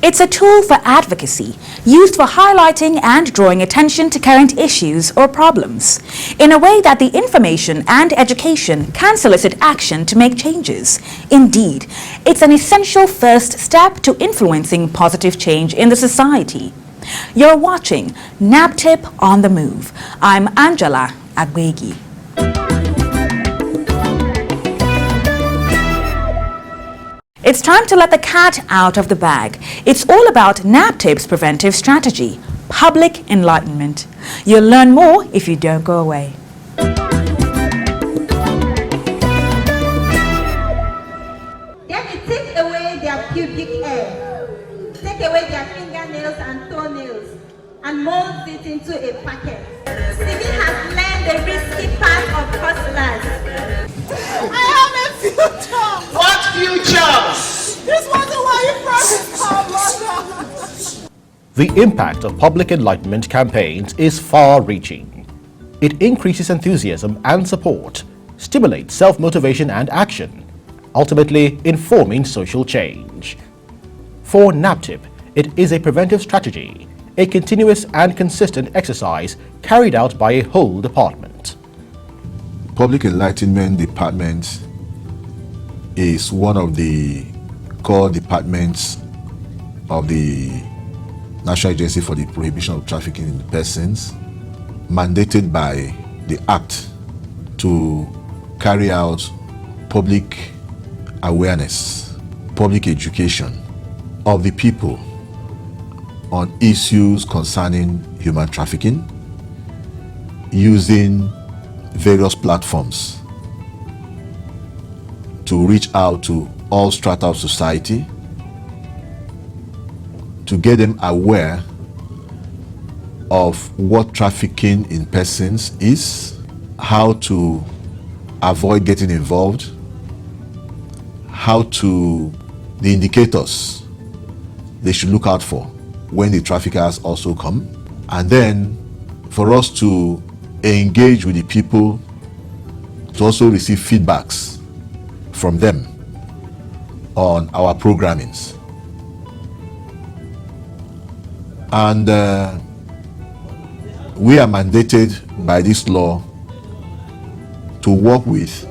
It's a tool for advocacy, used for highlighting and drawing attention to current issues or problems, in a way that the information and education can solicit action to make changes. Indeed, it's an essential first step to influencing positive change in the society. You're watching NAPTIP On The Move. I'm Angela Agwegi. It's time to let the cat out of the bag. It's all about NAPTIP's preventive strategy, public enlightenment. You'll learn more if you don't go away. Then we take away their pubic hair, take away their fingernails and toenails, and mold it into a packet. Stevie has learned the risky part of hustlers. I have a future! What future? This wasn't what you promised, Mother! The impact of public enlightenment campaigns is far-reaching. It increases enthusiasm and support, stimulates self-motivation and action, ultimately informing social change. For NAPTIP, it is a preventive strategy, a continuous and consistent exercise carried out by a whole department. Public Enlightenment Department is one of the core departments of the National Agency for the Prohibition of Trafficking in Persons, mandated by the Act to carry out public awareness, public education of the people on issues concerning human trafficking, using various platforms to reach out to all strata of society, to get them aware of what trafficking in persons is, how to avoid getting involved, the indicators they should look out for when the traffickers also come, and then for us to engage with the people to also receive feedbacks from them on our programmings. And we are mandated by this law to work with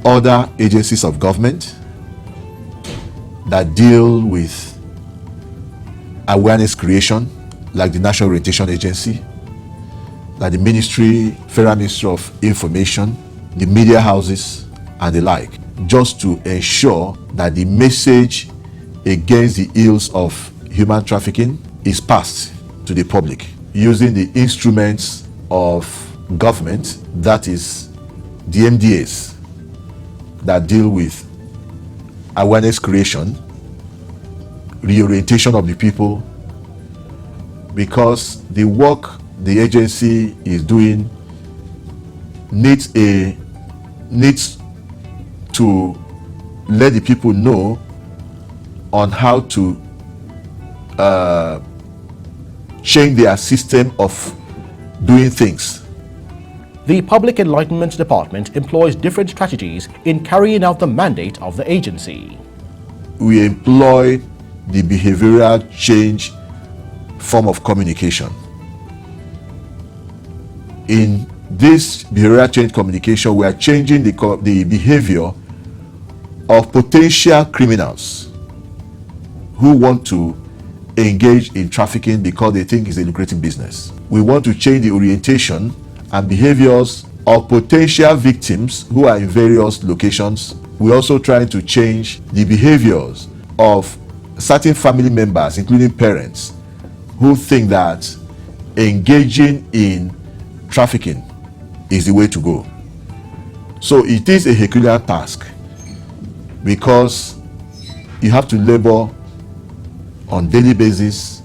other agencies of government that deal with awareness creation, like the National Orientation Agency, like the Federal Ministry of Information, the media houses, and the like, just to ensure that the message against the ills of human trafficking is passed to the public using the instruments of government, that is the MDAs, that deal with awareness creation, reorientation of the people, because the work the agency is doing needs to let the people know on how to change their system of doing things. The Public Enlightenment Department employs different strategies in carrying out the mandate of the agency. We employ the behavioral change form of communication. In this behavioral change communication, we are changing the behavior of potential criminals who want to engage in trafficking because they think it's a lucrative business. We want to change the orientation and behaviors of potential victims who are in various locations. We're also trying to change the behaviors of certain family members, including parents, who think that engaging in trafficking is the way to go. So it is a Herculean task because you have to labor on a daily basis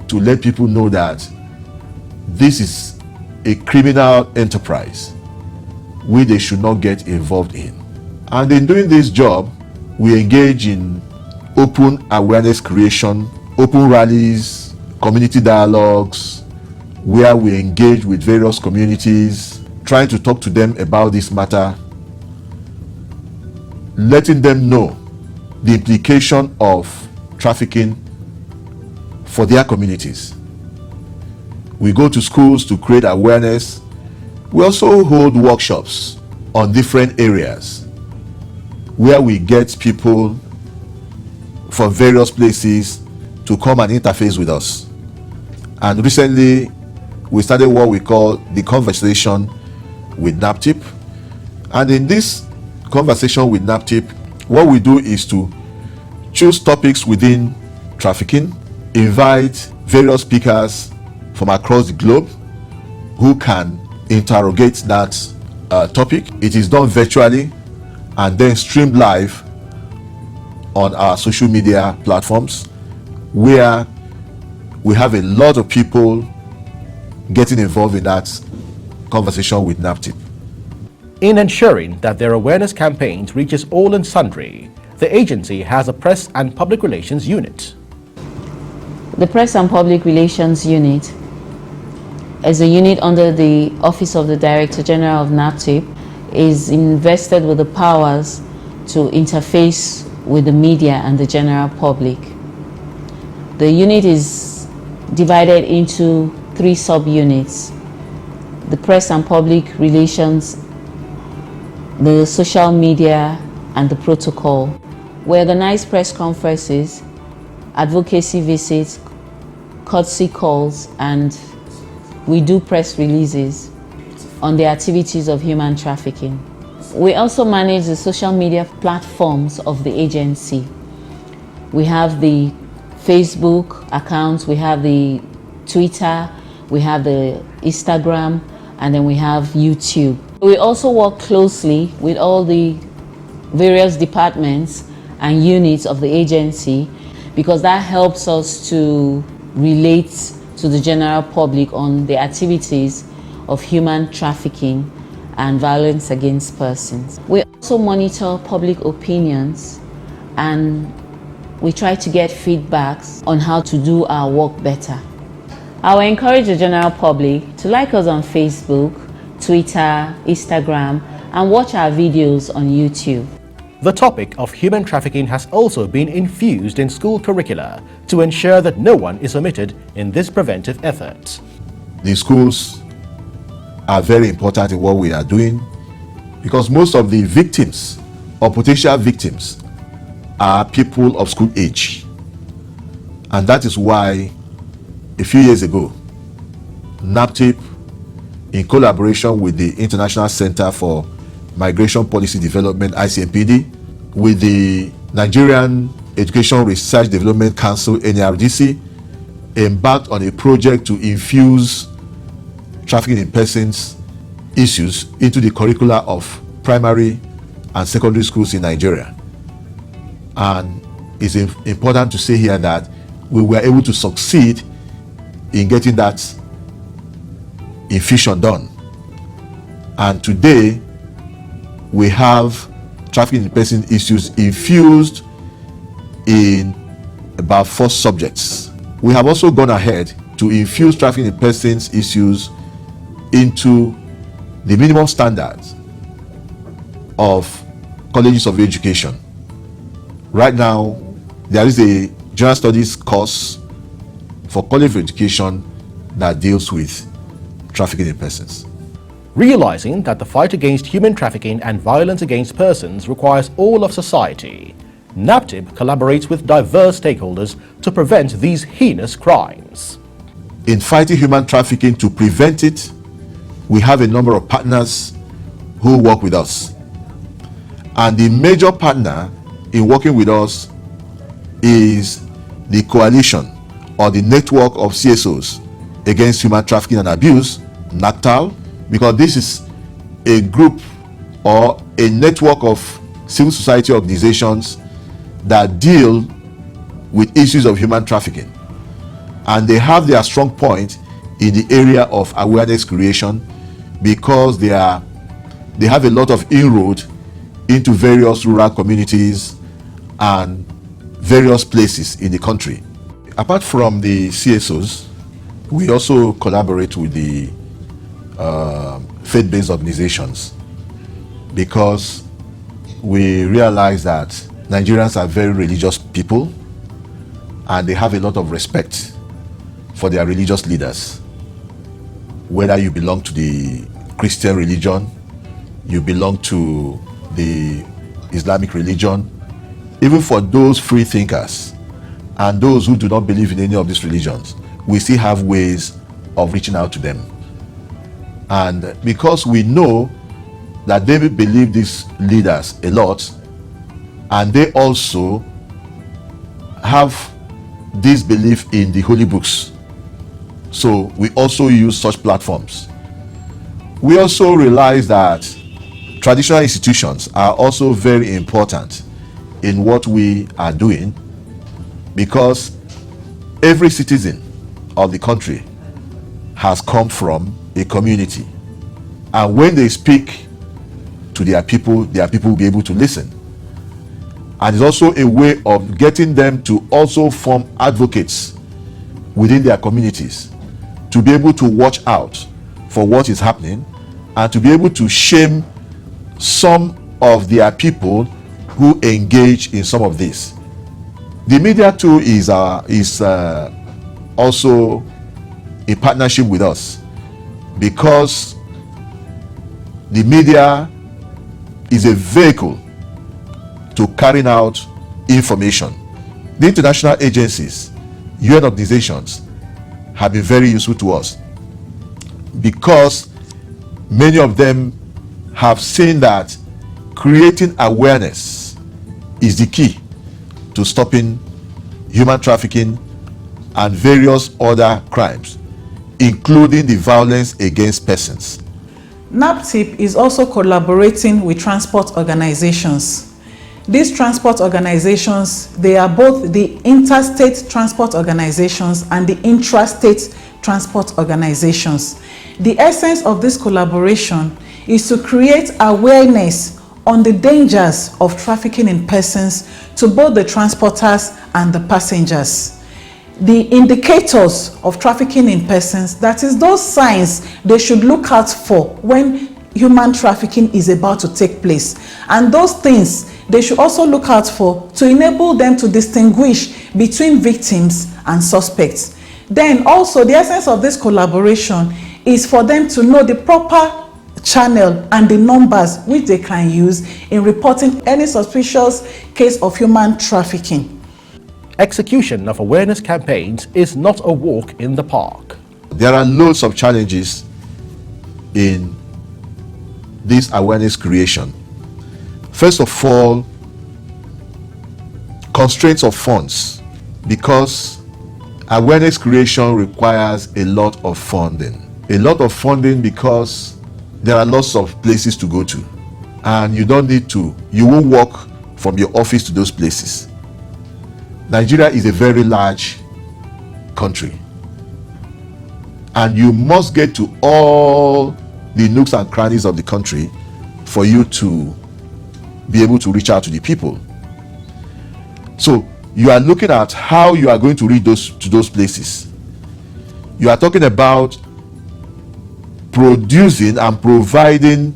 to let people know that this is a criminal enterprise which they should not get involved in. And in doing this job, we engage in open awareness creation, open rallies, community dialogues, where we engage with various communities, trying to talk to them about this matter, letting them know the implication of trafficking for their communities. We go to schools to create awareness. We also hold workshops on different areas where we get people from various places to come and interface with us. And recently, we started what we call the conversation with NAPTIP. And in this conversation with NAPTIP, what we do is to choose topics within trafficking, invite various speakers from across the globe who can interrogate that topic. It is done virtually and then streamed live on our social media platforms, where we have a lot of people getting involved in that conversation with NAPTIP. In ensuring that their awareness campaigns reaches all and sundry, the agency has a press and public relations unit. The Press and Public Relations Unit is a unit under the Office of the Director General of NAPTIP, is invested with the powers to interface with the media and the general public. The unit is divided into 3 sub-units: the Press and Public Relations, the Social Media, and the Protocol. We organize press conferences, advocacy visits, courtesy calls, and we do press releases on the activities of human trafficking. We also manage the social media platforms of the agency. We have the Facebook accounts, we have the Twitter, we have the Instagram, and then we have YouTube. We also work closely with all the various departments and units of the agency, because that helps us to relate to the general public on the activities of human trafficking and violence against persons. We also monitor public opinions, and we try to get feedbacks on how to do our work better. I will encourage the general public to like us on Facebook, Twitter, Instagram, and watch our videos on YouTube. The topic of human trafficking has also been infused in school curricula to ensure that no one is omitted in this preventive effort. The schools are very important in what we are doing, because most of the victims or potential victims are people of school age. And that is why a few years ago, NAPTIP, in collaboration with the International Center for Migration Policy Development, ICMPD, with the Nigerian Education Research Development Council, NARDC, embarked on a project to infuse trafficking in persons issues into the curricula of primary and secondary schools in Nigeria. And it's important to say here that we were able to succeed in getting that infusion done. And today, we have trafficking in person issues infused in about 4 subjects. We have also gone ahead to infuse trafficking in persons issues into the minimum standards of colleges of education. Right now, there is a general studies course for college of education that deals with trafficking in persons. Realizing that the fight against human trafficking and violence against persons requires all of society, NAPTIP collaborates with diverse stakeholders to prevent these heinous crimes. In fighting human trafficking, to prevent it, we have a number of partners who work with us. And the major partner in working with us is the coalition or the network of CSOs against human trafficking and abuse, NACTAL, because this is a group or a network of civil society organizations that deal with issues of human trafficking. And they have their strong point in the area of awareness creation because they have a lot of inroad into various rural communities and various places in the country. Apart from the CSOs, we also collaborate with the faith-based organizations because we realize that Nigerians are very religious people and they have a lot of respect for their religious leaders. Whether you belong to the Christian religion, you belong to the Islamic religion, even for those free thinkers and those who do not believe in any of these religions, we still have ways of reaching out to them. And because we know that they believe these leaders a lot, and they also have this belief in the holy books, so we also use such platforms. We also realize that traditional institutions are also very important in what we are doing because every citizen of the country has come from a community, and when they speak to their people will be able to listen. And it's also a way of getting them to also form advocates within their communities to be able to watch out for what is happening and to be able to shame some of their people who engage in some of this. The media too is also a partnership with us because the media is a vehicle to carrying out information. The international agencies, UN organizations have been very useful to us because many of them have seen that creating awareness is the key to stopping human trafficking and various other crimes, including the violence against persons. NAPTIP is also collaborating with transport organizations. These transport organizations, they are both the interstate transport organizations and the intrastate transport organizations. The essence of this collaboration is to create awareness on the dangers of trafficking in persons to both the transporters and the passengers. The indicators of trafficking in persons, that is those signs they should look out for when human trafficking is about to take place. And those things they should also look out for to enable them to distinguish between victims and suspects. Then also the essence of this collaboration is for them to know the proper channel and the numbers which they can use in reporting any suspicious case of human trafficking. Execution of awareness campaigns is not a walk in the park. There are loads of challenges in this awareness creation. First of all, constraints of funds, because awareness creation requires a lot of funding. A lot of funding because there are lots of places to go to, and you won't walk from your office to those places. Nigeria is a very large country, and you must get to all the nooks and crannies of the country for you to be able to reach out to the people. So you are looking at how you are going to reach those places. You are talking about producing and providing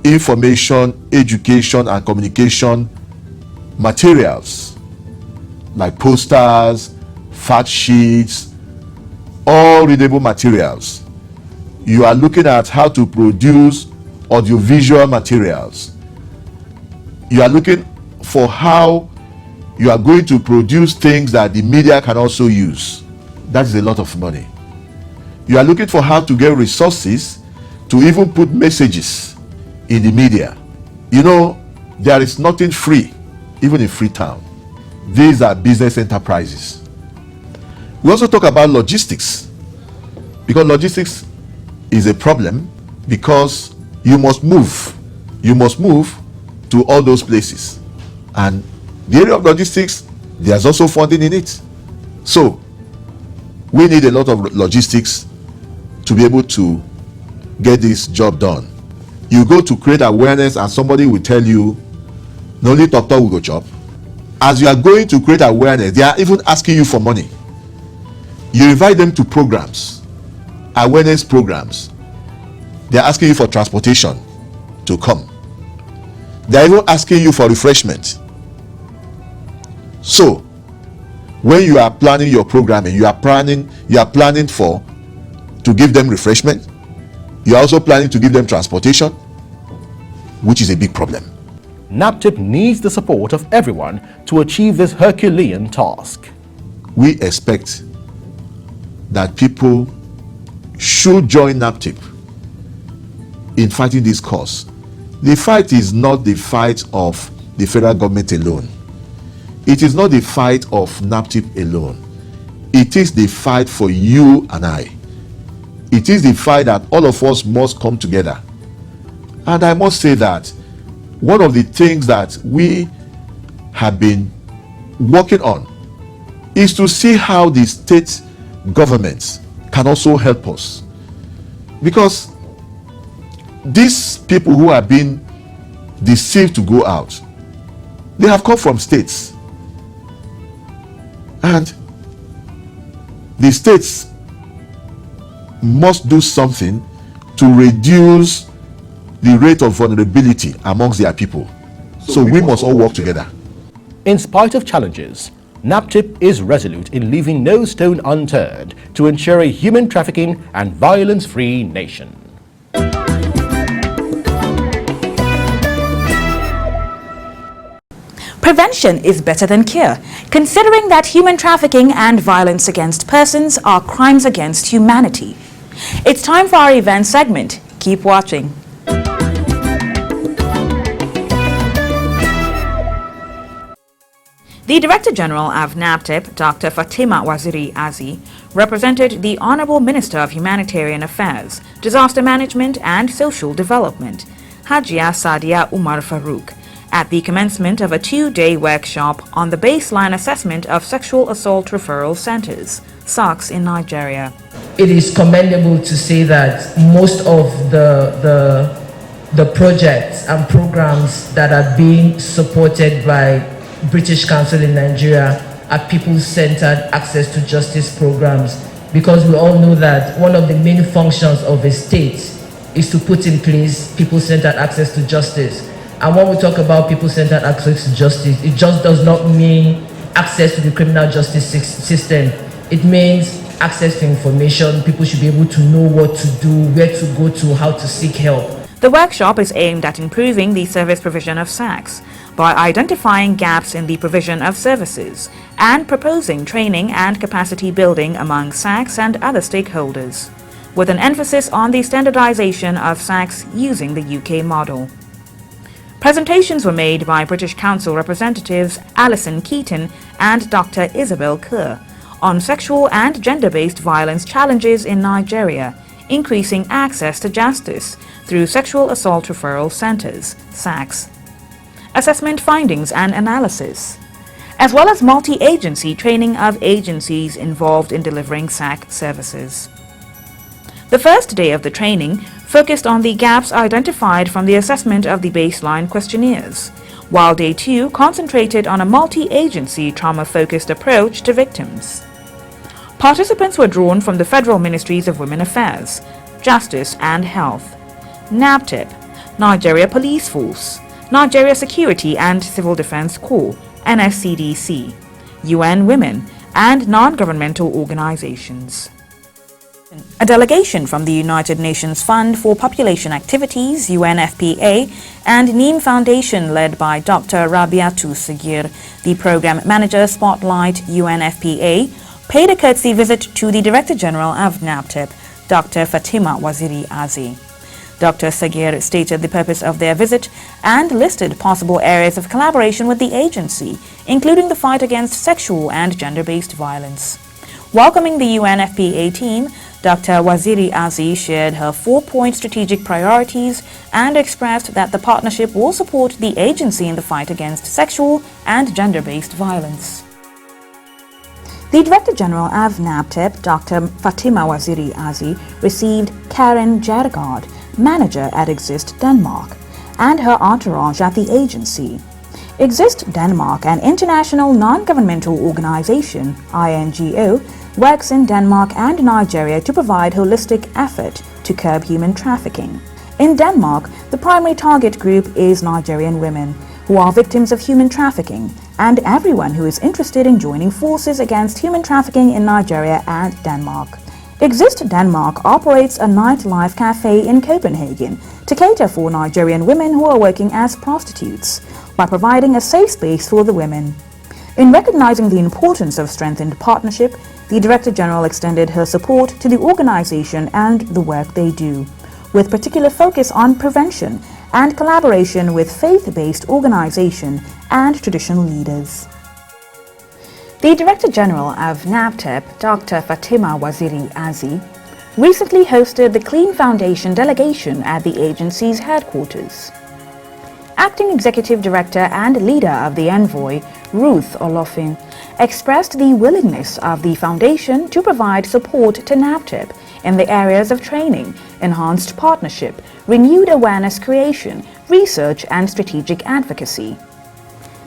information, education, and communication materials like posters, fact sheets, all readable materials. You are looking at how to produce audiovisual materials. You are looking for how You are going to produce things that the media can also use. That is a lot of money. You are looking for how to get resources to even put messages in the media. You know, there is nothing free, even in Freetown. These are business enterprises. We also talk about logistics, because logistics is a problem, because you must move to all those places, and the area of logistics, there's also funding in it. So we need a lot of logistics to be able to get this job done. You go to create awareness and somebody will tell you, no only talk will go job. As you are going to create awareness, they are even asking you for money. You invite them to programs, awareness programs. They are asking you for transportation to come. They are even asking you for refreshment. So when you are planning your programming, you are planning for to give them refreshment. You are also planning to give them transportation, which is a big problem. NAPTIP needs the support of everyone to achieve this Herculean task. We expect that people should join NAPTIP in fighting this cause. The fight is not the fight of the federal government alone. It is not the fight of NAPTIP alone. It is the fight for you and I. It is the fight that all of us must come together. And I must say that one of the things that we have been working on is to see how the state governments can also help us. Because these people who have been deceived to go out, they have come from states. And the states must do something to reduce the rate of vulnerability amongst their people. So we must all work together. In spite of challenges, NAPTIP is resolute in leaving no stone unturned to ensure a human trafficking and violence-free nation. Prevention is better than cure, considering that human trafficking and violence against persons are crimes against humanity. It's time for our event segment. Keep watching. The Director General of NAPTIP, Dr. Fatima Waziri Azi, represented the Honorable Minister of Humanitarian Affairs, Disaster Management and Social Development, Hajia Sadia Umar Farouk, at the commencement of a 2-day workshop on the baseline assessment of sexual assault referral centers, SACs, in Nigeria. It is commendable to say that most of the projects and programs that are being supported by British Council in Nigeria are people-centered access to justice programs, because we all know that one of the main functions of a state is to put in place people-centered access to justice. And when we talk about people-centered access to justice, it just does not mean access to the criminal justice system. It means access to information. People should be able to know what to do, where to go to, how to seek help. The workshop is aimed at improving the service provision of SACs by identifying gaps in the provision of services and proposing training and capacity building among SACs and other stakeholders, with an emphasis on the standardization of SACs using the UK model. Presentations were made by British Council representatives Alison Keaton and Dr. Isabel Kerr on sexual and gender-based violence challenges in Nigeria, increasing access to justice through sexual assault referral centers, SACs, assessment findings and analysis, as well as multi-agency training of agencies involved in delivering SAC services. The first day of the training focused on the gaps identified from the assessment of the baseline questionnaires, while Day 2 concentrated on a multi-agency trauma-focused approach to victims. Participants were drawn from the Federal Ministries of Women Affairs, Justice and Health, NAPTIP, Nigeria Police Force, Nigeria Security and Civil Defense Corps, NSCDC, UN Women, and non-governmental organizations. A delegation from the United Nations Fund for Population Activities, UNFPA, and NEEM Foundation led by Dr. Rabiatu Sagir, the Program Manager Spotlight UNFPA, paid a courtesy visit to the Director General of NAPTIP, Dr. Fatima Waziri Azi. Dr. Sagir stated the purpose of their visit and listed possible areas of collaboration with the agency, including the fight against sexual and gender-based violence. Welcoming the UNFPA team, Dr. Waziri Azi shared her 4-point strategic priorities and expressed that the partnership will support the agency in the fight against sexual and gender-based violence. The Director General of NAPTIP, Dr. Fatima Waziri Azi, received Karen Jergaard, manager at Exist Denmark, and her entourage at the agency. Exist Denmark, an international non-governmental organization, INGO, works in Denmark and Nigeria to provide holistic effort to curb human trafficking. In Denmark, the primary target group is Nigerian women who are victims of human trafficking and everyone who is interested in joining forces against human trafficking in Nigeria and Denmark. Exist Denmark operates a nightlife cafe in Copenhagen to cater for Nigerian women who are working as prostitutes by providing a safe space for the women. In recognizing the importance of strengthened partnership, the Director General extended her support to the organization and the work they do, with particular focus on prevention and collaboration with faith-based organization and traditional leaders. The Director General of NAPTIP, Dr. Fatima Waziri Azi, recently hosted the Clean Foundation delegation at the agency's headquarters. Acting Executive Director and leader of the envoy, Ruth Olofin, expressed the willingness of the foundation to provide support to NAPTIP in the areas of training, enhanced partnership, renewed awareness creation, research and strategic advocacy.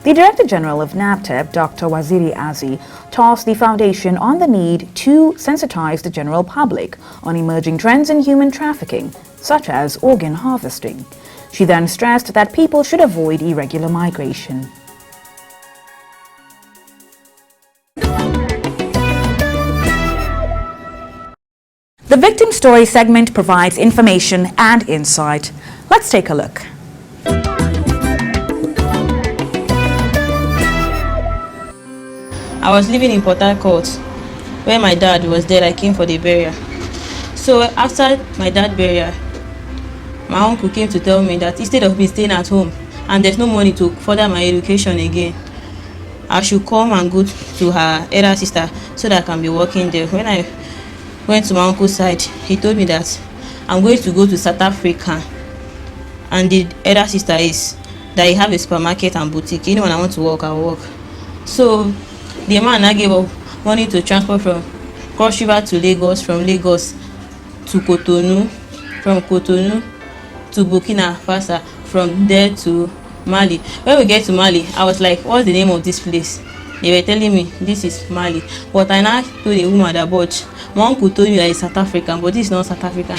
The Director General of NAPTIP, Dr. Waziri Azi, tasked the foundation on the need to sensitize the general public on emerging trends in human trafficking, such as organ harvesting. She then stressed that people should avoid irregular migration. The Victim Story segment provides information and insight. Let's take a look. I was living in Port Harcourt. When my dad was dead, I came for the burial. So after my dad's burial, my uncle came to tell me that instead of me staying at home and there's no money to further my education again, I should come and go to her elder sister so that I can be working there. When I went to my uncle's side, he told me that I'm going to go to South Africa, and the elder sister is that he have a supermarket and boutique. Anyone I want to work, I'll work. So the man I gave up money to transport from Cross River to Lagos, from Lagos to Cotonou, from Cotonou to Burkina Faso, from there to Mali. When we get to Mali, I was like, what's the name of this place? They were telling me this is Mali, but I now told the woman that, but my uncle told me that it's South African, but this is not South Africa.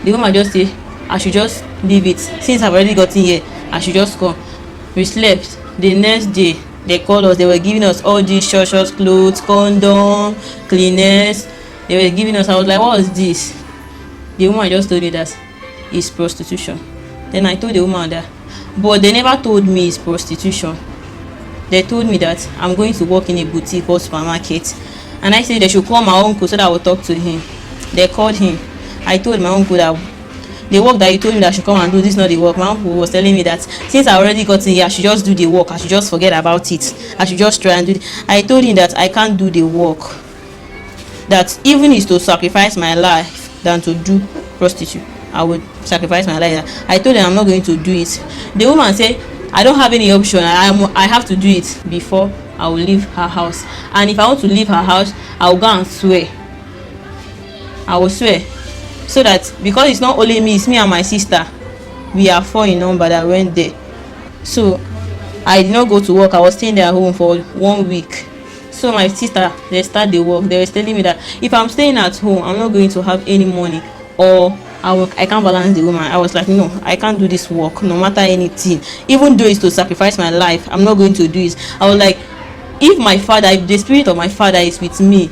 The woman just said I should just leave it. Since I've already gotten here, I should just come. We slept. The next day they called us. They were giving us all these short clothes, condom, cleaners. They were giving us. I was like, what is this? The woman just told me that it's prostitution. Then I told the woman that, but they never told me it's prostitution. They told me that I'm going to work in a boutique or supermarket, and I said they should call my uncle so that I will talk to him. They called him. I told my uncle that the work that you told me that I should come and do, this is not the work. My uncle was telling me that since I already got in here, I should just do the work. I should just forget about it. I should just try and do it. I told him that I can't do the work. That even is to sacrifice my life than to do prostitute, I would sacrifice my life. I told him I'm not going to do it. The woman said, I don't have any option. I have to do it before I will leave her house. And if I want to leave her house, I will go and swear. I will swear. So that, because it's not only me, it's me and my sister. We are 4 in number that went there. So I did not go to work. I was staying there at home for 1 week. So my sister, they start the work. They were telling me that if I'm staying at home, I'm not going to have any money, or I can't balance the woman. I was like, no, I can't do this work no matter anything. Even though it's to sacrifice my life, I'm not going to do it. I was like, if the spirit of my father is with me,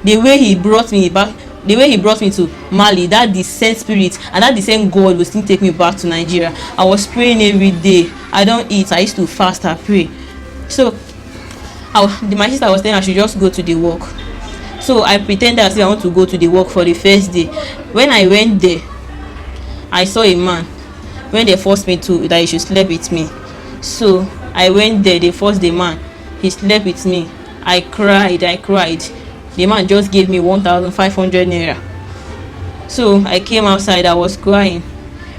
the way he brought me back the way he brought me to Mali, that the same spirit and that the same God will still take me back to Nigeria. I was praying every day. I don't eat. I used to fast and pray. So my sister was saying I should just go to the work. So I pretended as if I want to go to the work for the first day. When I went there, I saw a man. When they forced me to that he should sleep with me. So I went there. They forced the man. He slept with me. I cried. The man just gave me 1,500 naira. So I came outside. I was crying.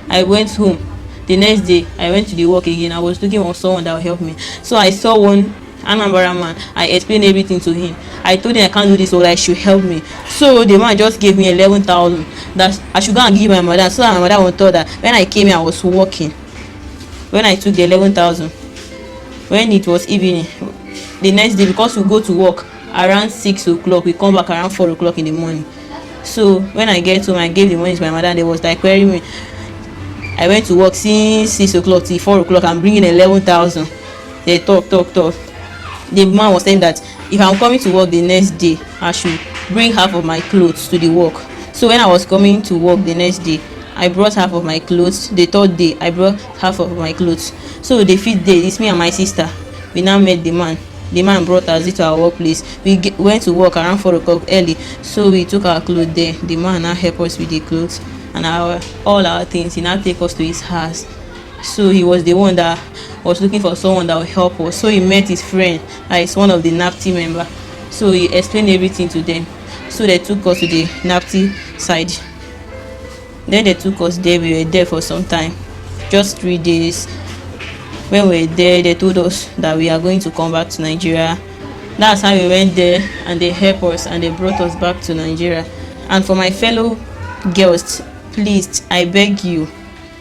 I went home. The next day, I went to the work again. I was looking for someone that would help me. So I saw one Anambra man. I explained everything to him. I told him I can't do this, or I should help me. So the man just gave me 11,000 that I should go and give my mother. So my mother was told that when I came here, I was working. When I took the 11,000, when it was evening, the next day, because we go to work around 6 o'clock, we come back around 4 o'clock in the morning. So when I get home, I gave the money to my mother, and they was like querying me. I went to work since 6 o'clock till 4 o'clock. I'm bringing 11,000. They talk. The man was saying that if I'm coming to work the next day, I should bring half of my clothes to the work. So when I was coming to work the next day, I brought half of my clothes. The third day, I brought half of my clothes. So the fifth day, it's me and my sister. We now met the man. The man brought us to our workplace. We went to work around 4 o'clock early. So we took our clothes there. The man now helped us with the clothes and all our things. He now take us to his house. So he was the one that was looking for someone that would help us. So he met his friend, that is one of the NAPTIP member. So he explained everything to them. So they took us to the NAPTIP side. Then they took us there. We were there for some time, just 3 days. When we were there, they told us that we are going to come back to Nigeria. That's how we went there, and they helped us and they brought us back to Nigeria. And for my fellow girls, please, I beg you,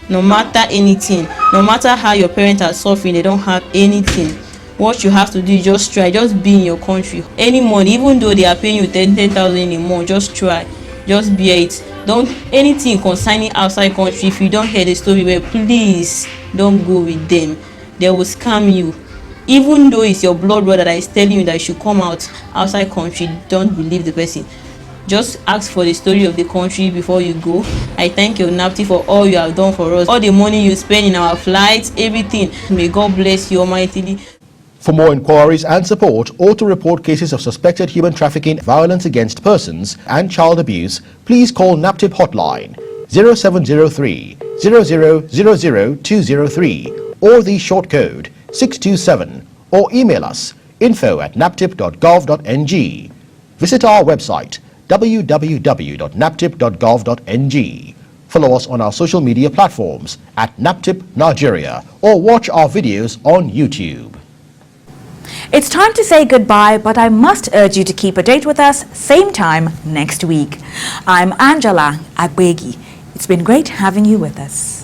no matter anything, no matter how your parents are suffering, they don't have anything, what you have to do is just try, just be in your country. Any money, even though they are paying you 10,000 a month, just try, just bear it. Don't anything concerning outside country, if you don't hear the story well, please don't go with them. They will scam you. Even though it's your blood brother that is telling you that you should come outside country, don't believe the person. Just ask for the story of the country before you go. I thank you, NAPTIP, for all you have done for us, all the money you spend in our flights, everything. May God bless you almightily. For more inquiries and support, or to report cases of suspected human trafficking, violence against persons and child abuse, please call NAPTIP hotline 0703 0000 203 or the short code 627, or email us info@naptip.gov.ng. Visit our website www.naptip.gov.ng. Follow us on our social media platforms at NAPTIP Nigeria, or watch our videos on YouTube. It's time to say goodbye, but I must urge you to keep a date with us, same time next week. I'm Angela Agbegi. It's been great having you with us.